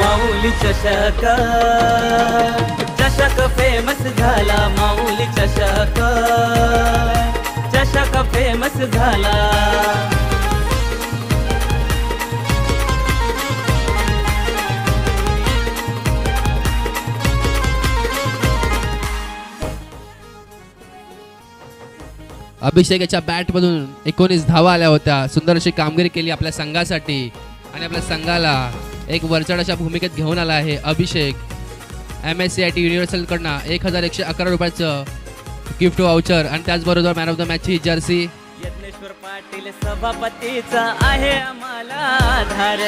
माऊली चषक, चषक फेमस झाला माऊली चषक, चषक फेमस झाला. अभिषेक याच्या बॅट मधून 19 धावा आल्या होत्या. सुंदर अशी कामगिरी केली आपल्या संघासाठी आणि आपल्या संघाला एक वरचढ अशा भूमिकेत घेऊन आला आहे अभिषेक. MSCIT युनिव्हर्सल कडनं 1111 रुपयाचं गिफ्ट वाउचर आणि त्याचबरोबर मॅन ऑफ द मॅच ची जर्सी. यज्ञेश्वर पाटील सभापतीचा आहे आम्हाला आधार.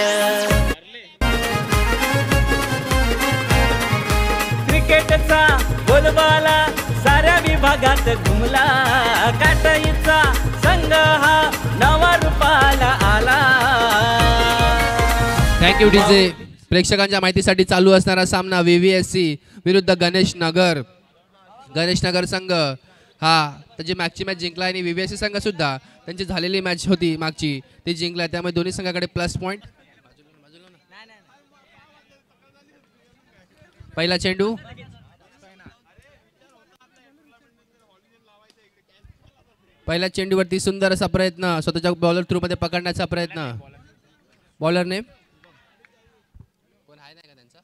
क्रिकेटचा बोलबाला साऱ्या विभागात घुमला, काटाईचा संघ हा नवा रूपाला आला. Thank you DJ. प्रेक्षकांच्या माहितीसाठी चालू असणारा सामना VVSC विरुद्ध गणेश नगर. गणेश नगर संघ हा त्याची मागची मॅच जिंकला आणि VVSC संघ सुद्धा त्यांची झालेली मॅच होती मागची ती जिंकला. त्यामुळे दोन्ही संघाकडे प्लस पॉइंट. पहिला चेंडू, पहिल्या चेंडूवरती सुंदर असा प्रयत्न स्वतःच्या बॉलर थ्रू मध्ये पकडण्याचा प्रयत्न. बॉलरने कोण आहे नाही का त्यांचा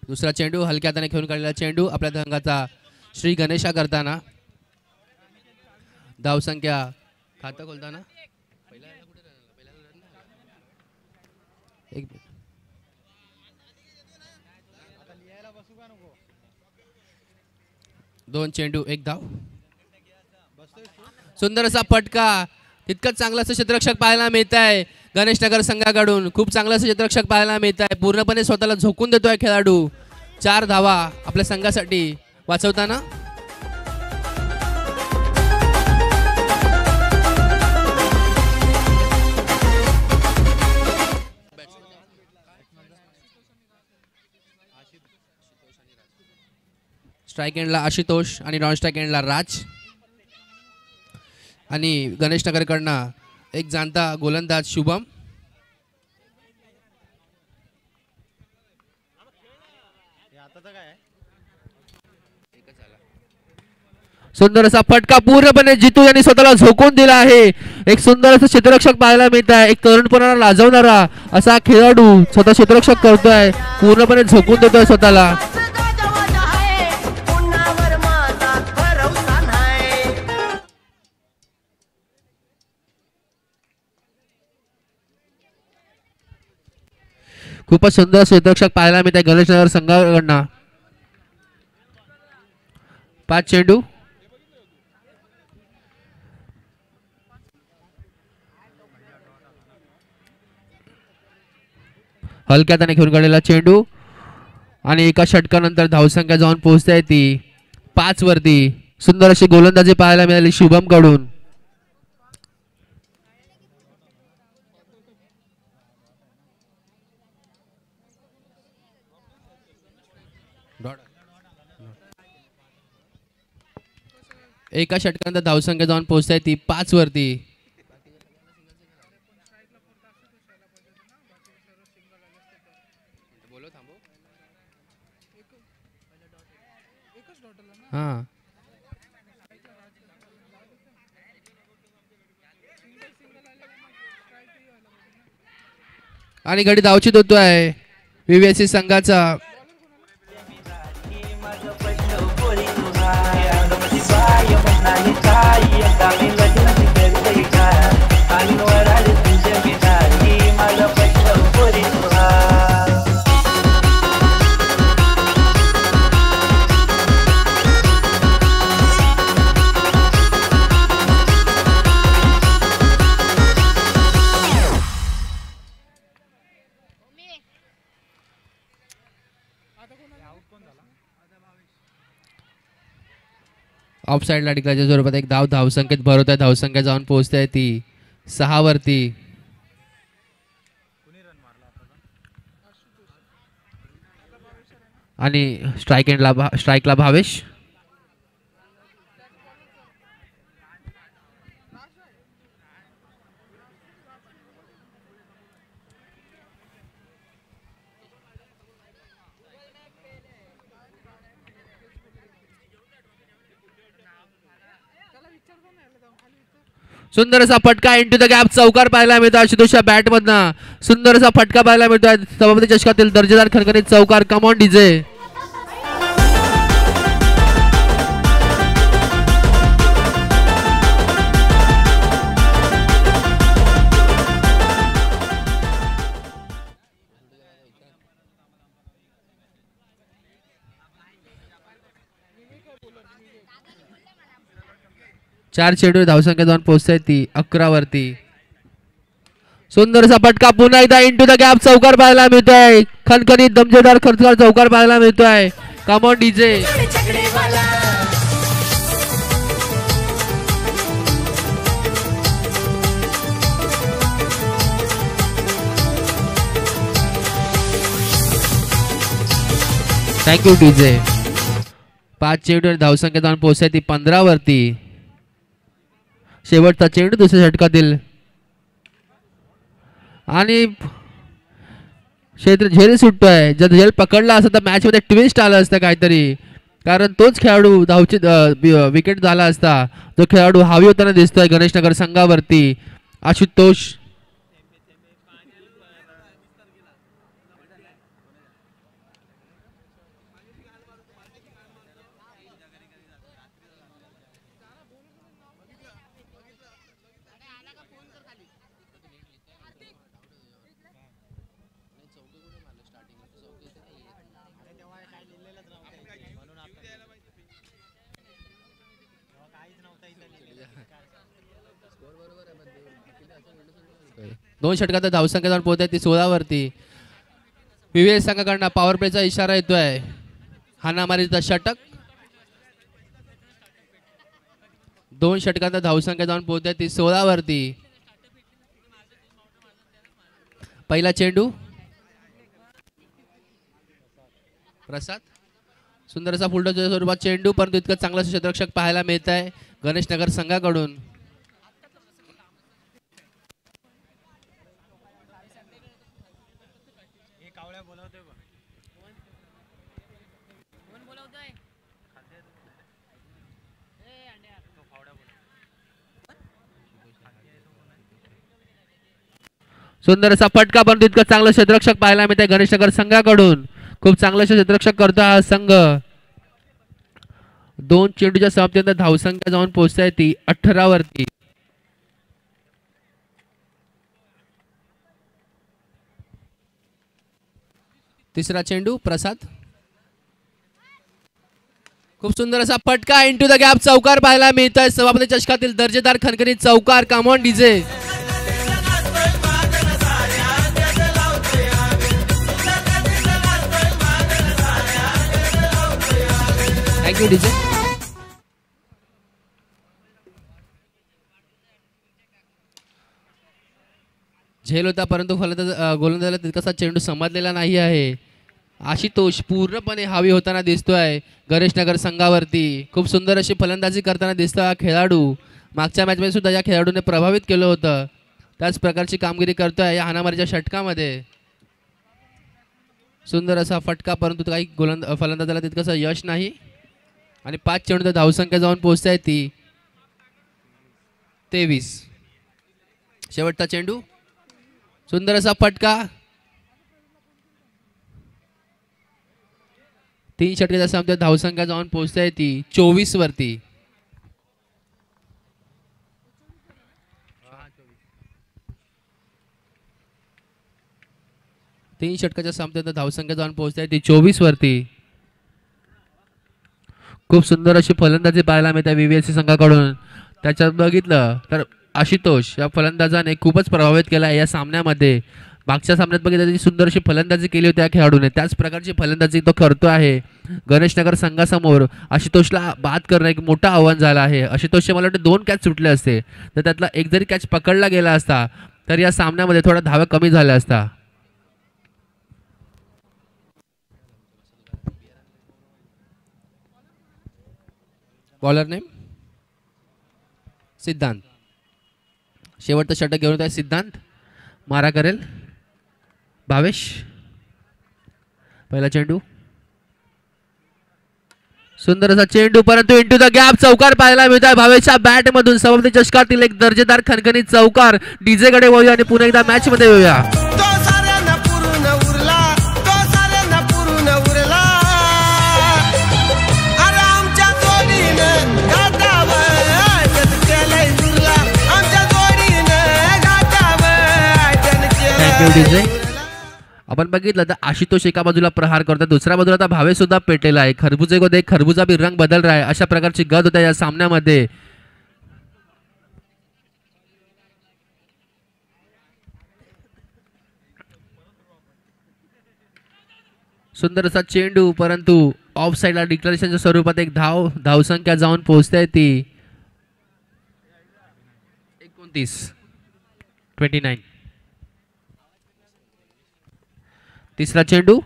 दुसरा चेंडू हलक्या हाताने खेळून काढलेला चेंडू आपल्या संघाचा श्री गणेशा करताना. धावसंख्या खातं खोलताना एक 2 चेंडू 1 धाव. सुंदर असा फटका. तितकंच चांगलं असं क्षेत्ररक्षक पाहायला मिळत आहे गणेश नगर संघाकडून. खूप चांगलं असं क्षेत्ररक्षक पाहायला मिळत आहे. पूर्णपणे स्वतःला झोकून देतोय खेळाडू. 4 धावा आपल्या संघासाठी वाचवताना. स्ट्राइक एंडला आशुतोष आणि नॉन स्ट्राइक एंडला राज. आणि गणेश नगरकडनं एक जाणता गोलंदाज शुभम. सुंदर असा फटका पूर्णपणे जितू यांनी स्वतःला झोकून दिला आहे. एक सुंदर असं क्षेत्ररक्षक पाहायला मिळत आहे. एक तरुणपणाला लाजवणारा असा खेळाडू स्वतः क्षेत्ररक्षक करतोय. पूर्णपणे झोकून देतोय स्वतःला. खूपच सुंदर क्षेत्ररक्षक पाहायला मिळत आहे गणेश नगर संघाकडनं. 5 चेंडू, हलक्या हाताने घेऊन काढलेला चेंडू आणि एका षटकानंतर धावसंख्या जाऊन पोहोचते ती 5 वरती. सुंदर अशी गोलंदाजी पाहायला मिळाली शुभम कडून. एका षटकानंतर धावसंख्या जाऊन पोहोचते ती 5 वरती. हाँ आणि गडी धावचित होतोय VVSC संघाचा. ऑफ साइडला डिक्लेअरच्या स्वरूपात एक धाव धावसंख्येत भरवत आहे. धावसंख्या जाऊन पोहोचते ती 6 वरती. आणि स्ट्राइकला भावेश. सुंदर असा फटका इंटू द गॅप चौकार पाहायला मिळतो आशुतोषच्या बॅट मधनं. सुंदर असा फटका पाहायला मिळतोय सभापती चषकातील दर्जेदार खणखणीत चौकार. Come on DJ. चार चेंडू धावसंख्या जाऊन पोहोचताय ती 11 वरती. सुंदरसा फटका पुन्हा एकदा इंटू द गॅप चौकार पाहायला मिळतोय. खणखणीत दमजेदार खर्चकार चौकार पाहायला मिळतोय. Come on DJ. Thank you DJ. 5 चेंडू धावसंख्या जाऊन पोहोचताय ती 15 वरती. शेवटचा चेंडू दुसऱ्या षटकातील आणि क्षेत्र झेल सुटतोय. जर झेल पकडला असता तर मॅच मध्ये ट्विस्ट आलं असतं काहीतरी, कारण तोच खेळाडू धावची विकेट झाला असता. जो खेळाडू हावी होताना दिसतोय गणेशनगर संघावरती आशुतोष. दोन षटकात धावसंख्या जाऊन पोहोचते ती 16 वरती. विवेक संघाकडनं पॉवर प्लेचा इशारा येतोय. हाणामारीचा षटक. 2 षटकात धावसंख्या जाऊन पोहोचते ती 16 वरती. पहिला चेंडू प्रसाद. सुंदर असा फुलटॉसच्या स्वरूपात चेंडू, परंतु इतकं चांगलं क्षेत्ररक्षक पाहायला मिळत आहे गणेशनगर संघाकडून. सुंदर असा फटका, पण तितकं चांगलं क्षेत्ररक्षक पाहायला मिळते गणेशनगर संघाकडून. खूप चांगलं क्षेत्ररक्षक करतो हा संघ. 2 चेंडूच्या समाप्तीनंतर धावसंख्या जाऊन पोहोचताय ती 18 वरती. तिसरा चेंडू प्रसाद. खूप सुंदर असा फटका इंटू द गॅप चौकार पाहायला मिळतोय. सभापती चषकातील दर्जेदार खणखणीत चौकार. Come on DJ. Thank you DJ. झेल होता, परंतु गोलंदाजाला तितकासा चेंडू समजलेला नाही आहे. आशुतोष पूर्णपणे हावी होताना दिसतोय गणेशनगर संघावरती. खूप सुंदर अशी फलंदाजी करताना दिसतोय हा खेळाडू. मागच्या मॅचमध्ये सुद्धा या खेळाडूने प्रभावित केलं होतं. त्याच प्रकारची कामगिरी करतोय या हाणामारीच्या षटकामध्ये. सुंदर असा फटका, परंतु काही फलंदाजाला तितकंसं यश नाही. आणि 5 चेंडू धावसंख्या जाऊन पोहोचताय ती 23. शेवटचा चेंडू. सुंदर असा फटका. 3 षटकाच्या समाप्तीत धावसंख्या जाऊन पोहोचताय ती 24 वरती. तीन षटकाच्या समाप्तीत धावसंख्या जाऊन पोहोचताय ती 24 वरती. खूप सुंदर अशी फलंदाजी पाहायला मिळते व्हीव्हीएससी संघाकडून. त्याच्यात बघितलं तर आशुतोष या फलंदाजाने खूपच प्रभावित केला या सामन्यामध्ये. मागच्या सामन्यात बघितलं तर सुंदर अशी फलंदाजी केली होती त्या खेळाडूने. त्याच प्रकारची फलंदाजी तो करतो आहे गणेशनगर संघासमोर. आशुतोषला बाद करणं एक मोठं आव्हान झालं आहे. आशुतोषचे मला वाटतं 2 कॅच सुटले असते, तर त्यातला एक जरी कॅच पकडला गेला असता तर या सामन्यामध्ये थोडा धावा कमी झाला असता. बॉलर नेम सिद्धांत. शेवटचं षटक घेऊन आहे सिद्धांत. मारा करेल भावेश. पहिला चेंडू सुंदर असा चेंडू परंतु इंटू द गॅप चौकार पाहायला मिळत आहे भावेशच्या बॅट मधून समाप्ती चषकातील एक दर्जेदार खणखणीत चौकार डीजे कडे वळूया आणि पुन्हा एकदा मॅच मध्ये येऊया. Thank you DJ. आपण बघितलं तर आशुतोष एका बाजूला प्रहार करतो, दुसऱ्या बाजूला आता भावे सुद्धा पेटलेला आहे. खरबुजे को देख खरबुजा भी रंग बदल रहा है, अशा प्रकारची गत होत्या या सामन्यामध्ये. सुंदर असा चेंडू परंतु ऑफ साइडला डिक्लेरेशनच्या स्वरूपात एक धावसंख्या जाऊन पोहोचते ती 29. तिसरा चेंडू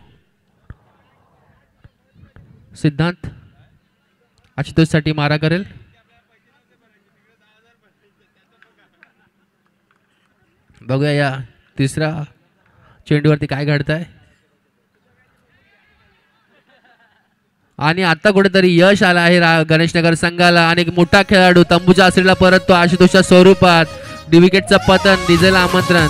सिद्धांत आशुतोष साठी मारा करेल. बघूया या तिसऱ्या चेंडूवरती काय घडतंय. आणि आता कुठेतरी यश आला आहे गणेशनगर संघाला आणि एक मोठा खेळाडू तंबूच्या आसरीला परत तो आशुतोषच्या स्वरूपात. विकेटचं पतन, डीजेला आमंत्रण.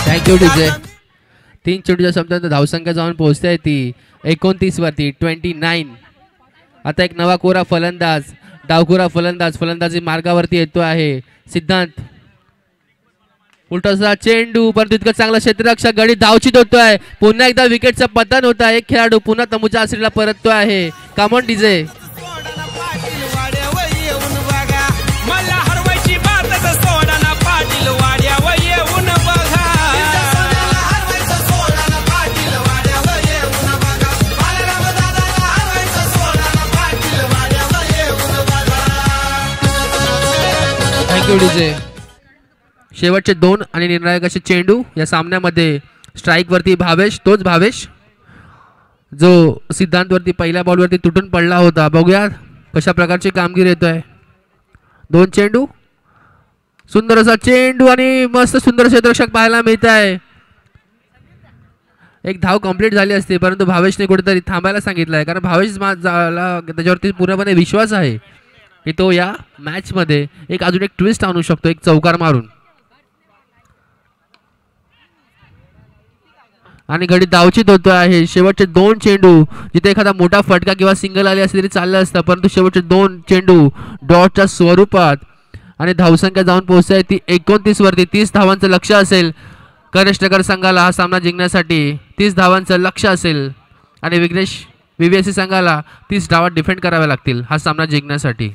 Thank you DJ. 3 चेंडूच्या शब्दात धावसंख्या जाऊन पोहोचते ती 29 वरती 29. आता एक नवा कोरा फलंदाज, डावखोरा फलंदाजी मार्गावरती येतो आहे. सिद्धांत उलटासा चेंडू परंतु इतकं चांगला क्षेत्ररक्षक गडी धावचित होतोय. पुन्हा एकदा विकेटचं पतन होत आहे. एक खेळाडू पुन्हा तंबूच्या आसरीला परततो आहे. कामॉन डीजे. डीजे. शेवटचे 2 आणि निर्णायक असे चेंडू या सामन्यामध्ये. स्ट्राईक वरती भावेश, तोच भावेश जो सिद्धांत वरती पहिल्या बॉल वरती तुटून पडला होता. बघूया कशा प्रकारची कामगिरी येतोय. 2 चेंडू, सुंदर असा चेंडू आणि मस्त सुंदर क्षेत्ररक्षक पाहायला मिळत आहे. एक धाव कंप्लीट झाली असते परंतु भावेशने कुठेतरी थांबायला सांगितलंय कारण भावेश त्याच्यावरती पूर्णपणे विश्वास आहे की तो या मॅच मध्ये एक अजून एक ट्विस्ट आणू शकतो, एक चौकार मारून. आणि घडी धावचित होतो आहे. शेवटचे 2 चेंडू जिथे एखादा मोठा फटका किंवा सिंगल आली असली तरी चाललं असतं परंतु शेवटचे 2 चेंडू डॉटच्या स्वरूपात आणि धावसंख्या जाऊन पोहोचते ती 29 वरती. 30 धावांचं लक्ष असेल गणेशनगर संघाला हा सामना जिंकण्यासाठी. 30 धावांचं लक्ष असेल आणि VVSC संघाला 30 धावा डिफेंड कराव्या लागतील हा सामना जिंकण्यासाठी.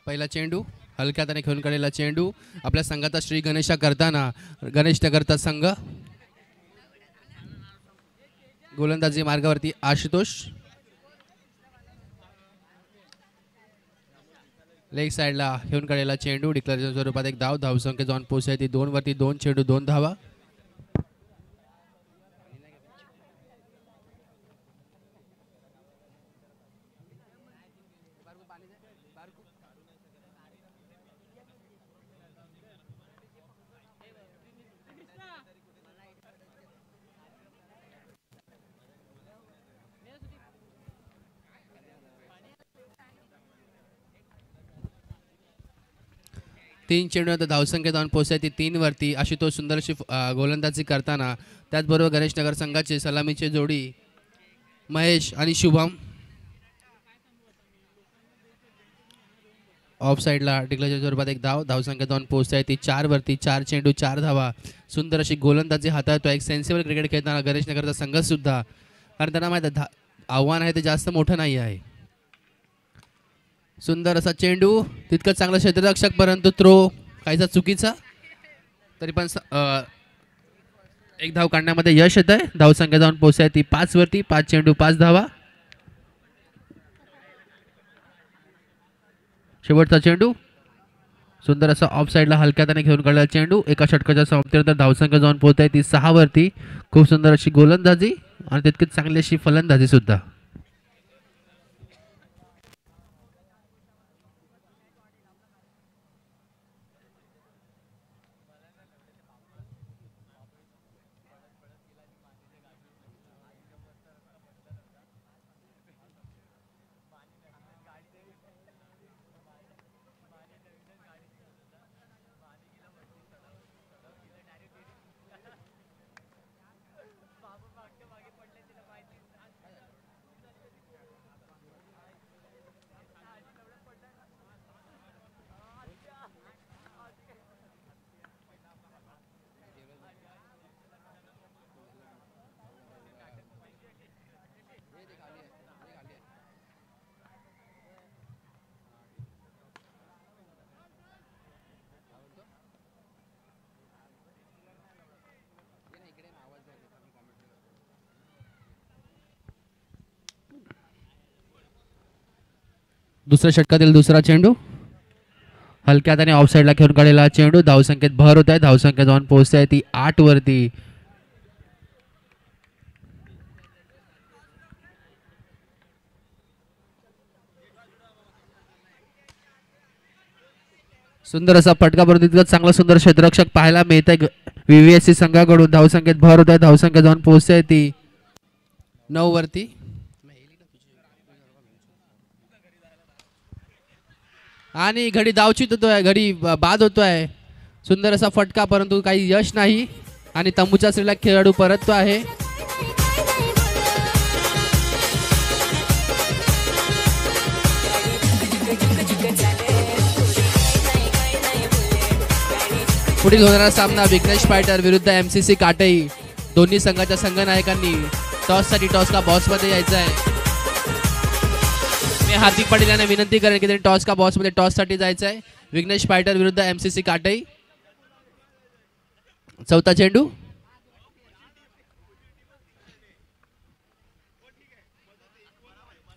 पहिला चेंडू हलक्या हाताने खेळून काढलेला चेंडू आपल्या संघाचा श्री गणेशा करताना गणेश नगरचा संघ गोलंदाजी मार्गावरती आशुतोष लेग साइडला घेऊन काढलेला चेंडू डिक्लेअरच्या स्वरूपात एक धाव धावसंख्या जाऊन पोहोचली ती 2 वरती 2 चेंडू 2 धावा तीन चेंडूनंतर धावसंख्या जाऊन पोहोचली ती 3 वरती आशुतोष सुंदर अशी गोलंदाजी करताना त्याचबरोबर गणेश नगर संघाचे सलामीचे जोडी महेश आणि शुभम ऑफ साइडला डिक्लेअरच्या स्वरूपात एक धाव धावसंख्या जाऊन पोहोचली ती 4 वरती 4 चेंडू 4 धावा सुंदर अशी गोलंदाजी हाताळतो एक सेन्सिबल क्रिकेट खेळताना गणेश नगरचा संघ सुद्धा कारण त्यांना माहिती आहे आव्हान आहे ते जास्त मोठं नाही आहे सुंदर असा चेंडू तितकं चांगला क्षेत्ररक्षक परंतु थ्रो काहीसा चुकीचा तरी पण एक धाव काढण्यामध्ये यश येत आहे धावसंख्या जाऊन पोहोचली ती 5 वरती 5 चेंडू 5 धावा शेवटचा चेंडू सुंदर असा ऑफ साइडला हलक्या हाताने घेऊन काढलेला चेंडू एका षटकाच्या समाप्तीनंतर धावसंख्या जाऊन पोहोचली ती 6 वरती खूप सुंदर अशी गोलंदाजी आणि तितकीच चांगली अशी फलंदाजी सुद्धा दुसऱ्या षटकातील दुसरा चेंडू हलक्या हाताने ऑफ साइडला खेळून काढलेला चेंडू धावसंख्येत भर होत आहे धावसंख्या जाऊन पोहोचते आहे ती 8 वरती सुंदर असा फटका परंतु तितकंच चांगला सुंदर क्षेत्ररक्षक पाहायला मिळत आहे व्हीव्हीएससी संघाकडून धावसंख्येत भर होत आहे धावसंख्या जाऊन पोहोचते आहे ती 9 वरती आणि घडी धावचित होतोय घडी बाद होतोय सुंदर असा फटका परंतु काही यश नाही आणि तंबूच्या श्रीला खेळाडू परततो आहे पुढील होणारा सामना विघ्नेश फायटर विरुद्ध एमसीसी काटई दोन्ही संघाच्या संघनायकांनी टॉससाठी टॉसला बॉसमध्ये यायचं आहे मी हार्दिक पाटील यांना विनंती करेन की त्यांनी टॉस का बॉसमध्ये टॉससाठी जायचं आहे विघ्नेश फायटर विरुद्ध एमसीसी काटई चौथा चेंडू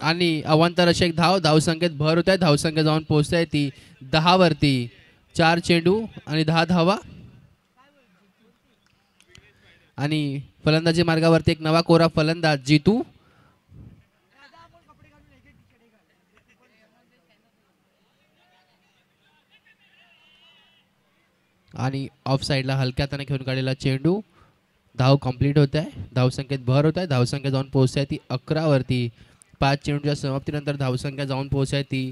आणि अवांतर अशी एक धावसंख्येत भर होत आहे धावसंख्या जाऊन पोहोचते आहे ती 10 वरती 4 चेंडू आणि 10 धावा आणि फलंदाजी मार्गावरती एक नवा कोरा फलंदाज जीतू आणि ऑफ साइडला हलक्या हाताने खेळून काढलेला चेंडू धाव कंप्लीट होत आहे धावसंख्येत भर होत आहे धावसंख्या जाऊन पोहोचते आहे ती 11 वरती 5 चेंडूच्या समाप्तीनंतर धावसंख्या जाऊन पोहोचते आहे ती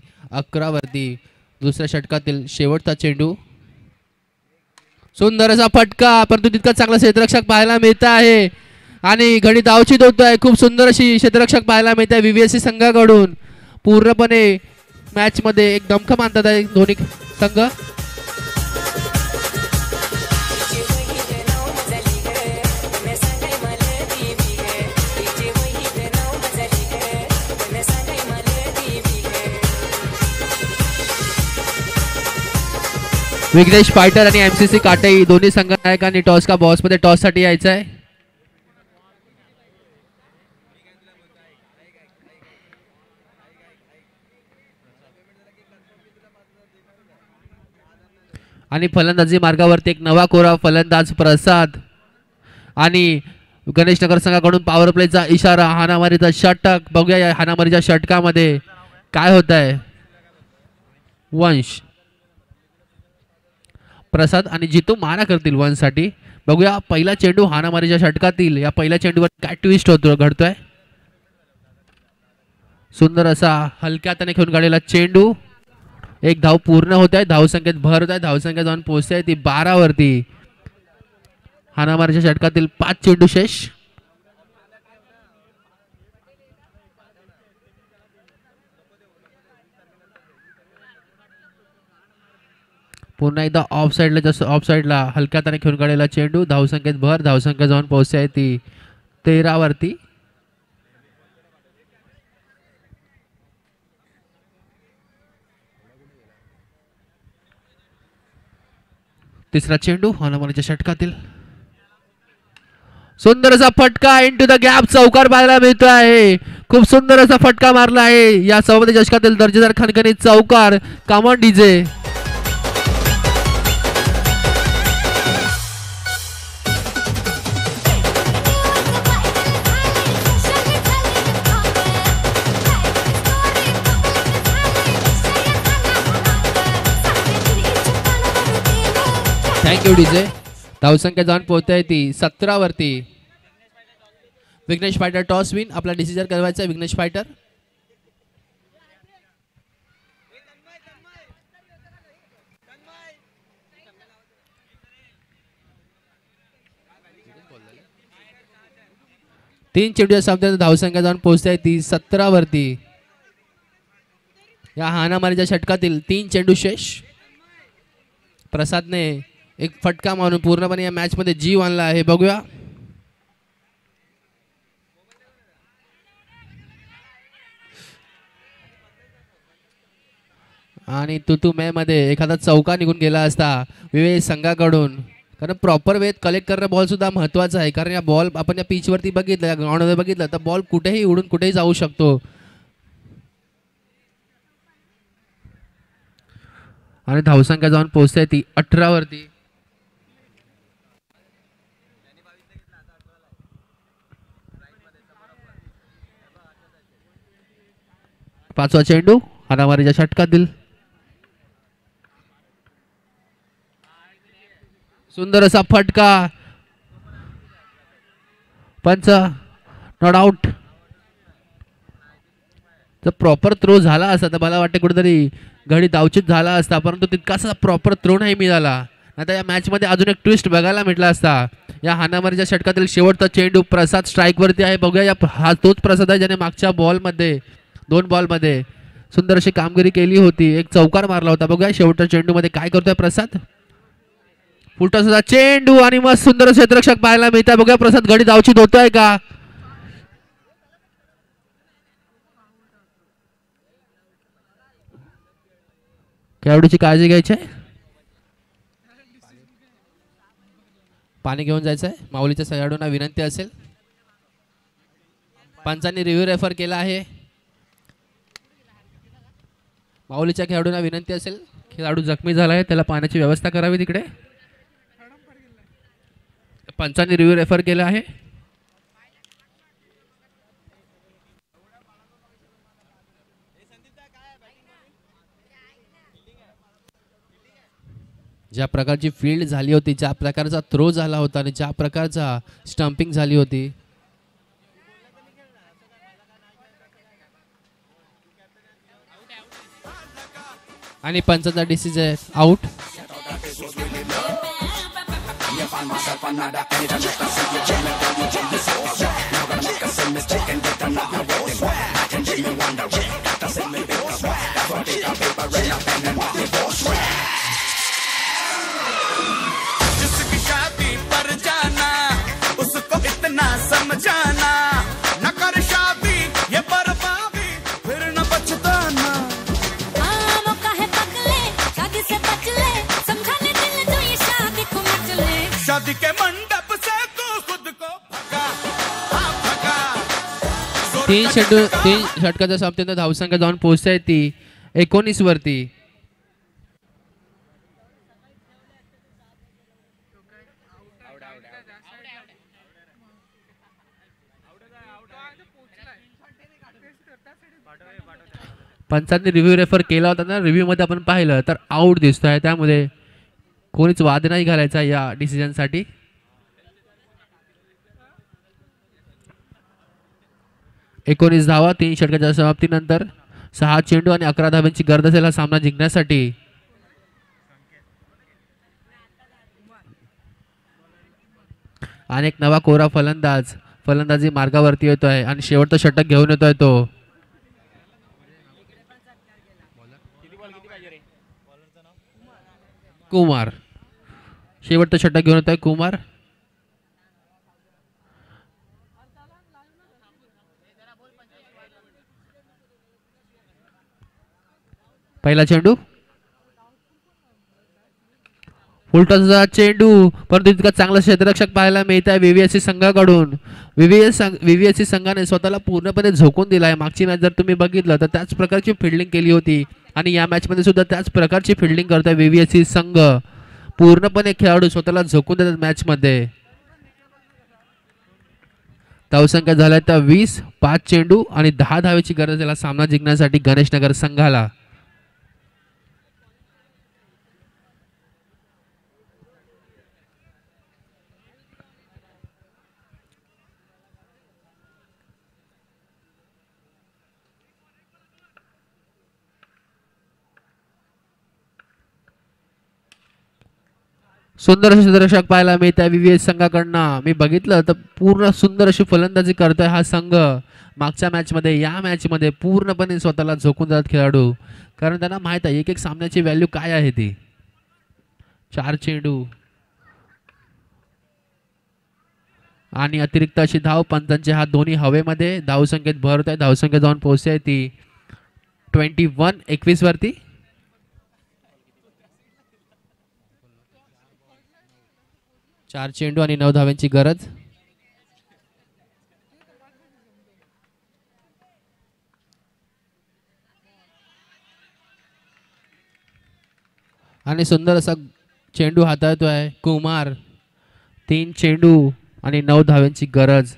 11 वरती दुसऱ्या षटकातील शेवटचा चेंडू सुंदर असा फटका परंतु तितका चांगला क्षेत्ररक्षक पाहायला मिळत आहे आणि घडी धावचित होत आहे खूप सुंदर अशी क्षेत्ररक्षक पाहायला मिळत आहे व्हीव्हीएससी संघाकडून पूर्णपणे मॅच मध्ये एक दमखम आणतात आहे दोन्ही संघ विघ्नेश फायटर आणि एमसीसी काटेई दोन्ही संघनायकांनी टॉस का बॉस मध्ये टॉस साठी यायचं आहे. आणि फलंदाजी मार्गावरती एक नवा कोरा फलंदाज प्रसाद आणि गणेश नगर संघाकडून पॉवर प्लेचा इशारा. हाणामारीचा षटक बघूया या हाणामारीच्या षटकामध्ये काय होत आहे. वंश प्रसाद आणि जितू मारा करतील वन साठी. बघूया पहिला चेंडू हाणामारीच्या षटकातील. या पहिल्या चेंडूवर काय ट्विस्ट होतो घडतोय. सुंदर असा हलक्या हाताने खेळून काढलेला चेंडू. एक धाव पूर्ण होत आहे. धावसंख्येत भर होत आहे. धावसंख्या जाऊन पोहोचते ती 12 वरती. हाणामारीच्या षटकातील 5 चेंडू शेष. पुन्हा एकदा ऑफ साइडला हलक्या हाताने खेळून काढलेला चेंडू. धावसंख्येत भर. धावसंख्या जाऊन पोहोचते ती 13 वरती. तिसरा चेंडू हाणामारीच्या षटकातील. सुंदर असा फटका इनटू द गॅप चौकार पाहायला मिळतो आहे. खूप सुंदर असा फटका मारला आहे या 44 षटकातील दर्जेदार खणखणीत चौकार. Come on DJ. Thank you DJ. धावसंख्या जाऊन पोहोचते ती 17 वरती. Vighnesh Fighter toss win. आपला डिसिजन करवायचा आहे विघ्नेश फायटर. तीन चेंडूच्या सामन्यात धावसंख्या जाऊन पोहोचते ती 17 वरती. या हाणामारीच्या षटकातील 3 चेंडू शेष. प्रसादने एक फटका मारून पूर्णपणे या मॅच मध्ये जीव आणला आहे. बघूया आणि तुतू मे मध्ये एखादा चौका निघून गेला असता विवेक संघाकडून. कारण प्रॉपर वेळेत कलेक्ट करणं बॉल सुद्धा महत्वाचं आहे. कारण या बॉल आपण या पिच वरती बघितलं, या ग्राउंडवर बघितलं तर बॉल कुठेही उडून कुठेही जाऊ शकतो. आणि धावसंख्या जाऊन पोहोचते ती 18 वरती. पाचवा चेंडू हाणामारीच्या षटकातील. सुंदर असा फटका. पंच नॉट आउट. जर प्रॉपर थ्रो झाला असता तर मला वाटतं कुठेतरी घडी दावचित झाला असता, परंतु तितकासा प्रॉपर थ्रो नाही मिळाला. आता या मॅच मध्ये अजून एक ट्विस्ट बघायला भेटला असता. या हाणामारीच्या षटकातील शेवटचा चेंडू प्रसाद स्ट्राईक वरती आहे. बघूया या हा तोच प्रसाद आहे ज्याने मागच्या बॉलमध्ये 2 बॉलमध्ये सुंदर अशी कामगिरी केली होती. एक चौकार मारला होता. बघूया शेवटच्या चेंडू मध्ये काय करतोय प्रसाद. फुलटॉसचा चेंडू आणि मग सुंदर क्षेत्ररक्षक पाहायला मिळतंय. बघूया प्रसाद घडी दावचित होतोय का. खेळाडूची काळजी घ्यायची आहे. पाणी घेऊन जायचं आहे. माऊलीच्या खेळाडूंना विनंती असेल. पंचांनी रिव्ह्यू रेफर केला आहे. माऊलीच्या खेळाडूंना विनंती असेल, खेळाडू जखमी झाला आहे त्याला पाण्याची व्यवस्था करावी तिकडे. पंचांनी रिव्ह्यू रेफर केला आहे. ज्या प्रकारची फील्ड झाली होती, ज्या प्रकारचा थ्रो झाला होता आणि ज्या प्रकारचा स्टंपिंग झाली होती, आणि पंचांचा डिसिजन आउट. समझाना न कर शादी ये बर्बादी फिर न पछताना। मौका है पकड़ ले, शादी से बच ले, समझाने तीन षटकाच्या समाप्तीनंतर धावसंख्या जाऊन पोहोचते ती 19 वरती. पंचांनी रिव्ह्यू रेफर केला होता ना, रिव्ह्यू मध्ये आपण पाहिलं तर आउट दिसतोय, त्यामध्ये कोणीच वाद नाही घालायचा या डिसिजन साठी. एकोणीस धावा 3 षटकाच्या समाप्तीनंतर 6 चेंडू आणि 11 धावांची गरज असेल हा सामना जिंकण्यासाठी. आणि एक नवा कोरा फलंदाजी मार्गावरती येतोय आणि शेवटचं षटक घेऊन येतोय तो. कुमार शेवटचं षटक घेऊन येतोय कुमार. पहिला चेंडू उलटा चेंडू, परंतु इतका चांगला क्षेत्ररक्षक पाहायला मिळत आहे व्हीव्हीएससी संघाकडून. व्हीव्हीएससी संघाने स्वतःला पूर्णपणे झोकून दिला आहे. मागची मॅच जर तुम्ही बघितलं तर त्याच प्रकारची फिल्डिंग केली होती आणि या मॅच मध्ये सुद्धा त्याच प्रकारची फिल्डिंग करतोय व्हीव्हीएससी संघ. पूर्णपणे खेळाडू स्वतःला झोकून देतात मॅच मध्ये. धावसंख्या झाल्या त्या 20, 5 चेंडू आणि 10 धावेची गरज आहे सामना जिंकण्यासाठी गणेशनगर संघाला. सुंदर क्षेत्ररक्षक पाहायला मिळतं व्हीव्हीएस संघाकडनं. मी बघितलं तर पूर्ण सुंदर अशी फलंदाजी करतोय हा संघ. मागच्या मॅच मध्ये या मॅच मध्ये पूर्णपणे स्वतःला झोकून जातात खेळाडू, कारण त्यांना माहित आहे एक एक सामन्याची व्हॅल्यू काय आहे ती. 4 चेंडू आणि अतिरिक्त अशी धाव. पंचांचे हात दोन्ही हवेमध्ये. धावसंख्येत भर होत आहे. धावसंख्या जाऊन पोहोचते ती 21 वरती. चार चेंडू आणि 9 धावांची गरज. आणि सुंदर असा चेंडू हाताळतोय कुमार. 3 चेंडू आणि 9 धावांची गरज.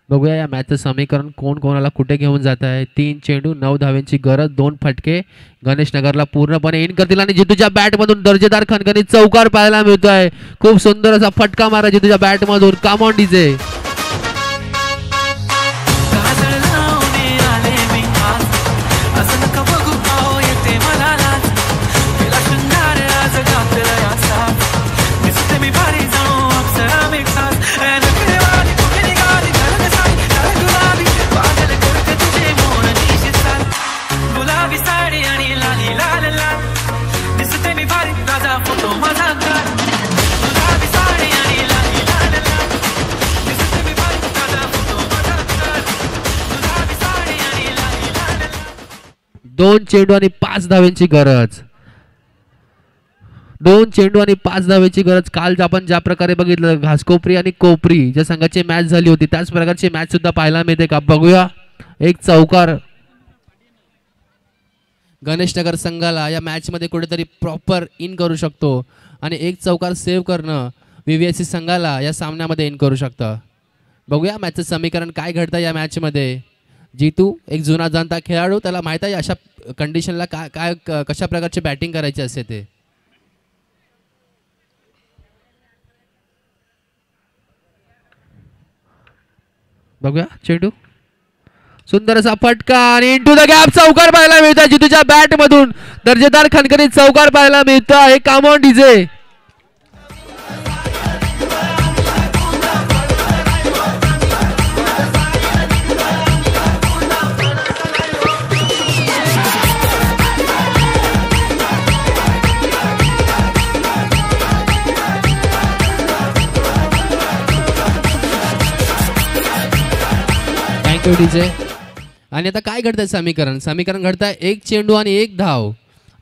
बघूया या मॅचचं समीकरण कोण कोणाला कुठे घेऊन जात आहे. 3 चेंडू 9 धावांची गरज. 2 फटके गणेशनगरला पूर्णपणे इन करतील आणि जितूच्या बॅट मधून दर्जेदार खणखणीत चौकार पाहायला मिळतोय. खूप सुंदर असा फटका मारा जितूच्या बॅट मधून. Come on DJ. दोन चेंडू आणि 5 धावांची गरज. 2 चेंडू आणि 5 धावांची गरज. काल आपण ज्या प्रकारे बघितलं घासकोपरी आणि कोपरी ज्या संघाची मॅच झाली होती त्याच प्रकारची मॅच सुद्धा पाहायला मिळते का बघूया. एक चौकार गणेशनगर संघाला या मॅच मध्ये कुठेतरी प्रॉपर इन करू शकतो आणि एक चौकार सेव्ह करणं व्हीव्हीएससी संघाला या सामन्यामध्ये इन करू शकतं. बघूया मॅचचं समीकरण काय घडतं या मॅच मध्ये. जीतू एक जुना जाणता खेळाडू, त्याला माहित आहे अशा कंडिशनला काय कशा प्रकारची बॅटिंग करायची असते ते. बघूया चेंडू सुंदर असा फटका आणि इनटू द गॅप चौकार पाहायला मिळतो. जितूच्या बॅट मधून दर्जेदार खणखणीत चौकार पाहायला मिळतो. हे कम ऑन डीजे. डीजे. आणि आता काय घडतंय समीकरण घडतंय 1 चेंडू आणि 1 धाव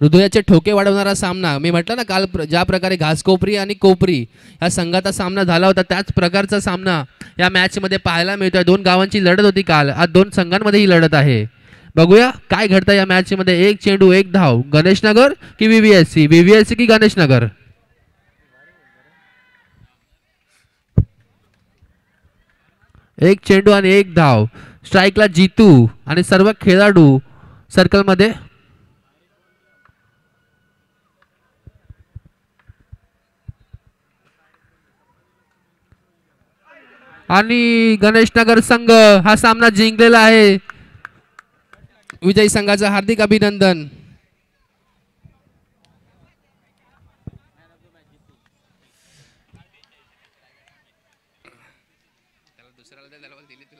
हृदयाचे ठोके वाढवणारा सामना. मी म्हटलं ना काल ज्या प्रकारे घासकोपरी आणि कोपरी ह्या संघाचा सामना झाला होता त्याच प्रकारचा सामना या मॅचमध्ये पाहायला मिळतोय. दोन गावांची लढत होती काल, आज दोन संघांमध्ये ही लढत आहे. बघूया काय घडतं या मॅचमध्ये. एक चेंडू एक धाव. गणेशनगर की व्हीव्हीएससी, व्हीव्हीएससी की गणेशनगर. एक चेंडू आणि एक धाव. स्ट्राईकला जीतू आणि सर्व खेळाडू सर्कलमध्ये. आणि गणेशनगर संघ हा सामना जिंकलेला आहे. विजयी संघाचं हार्दिक अभिनंदन.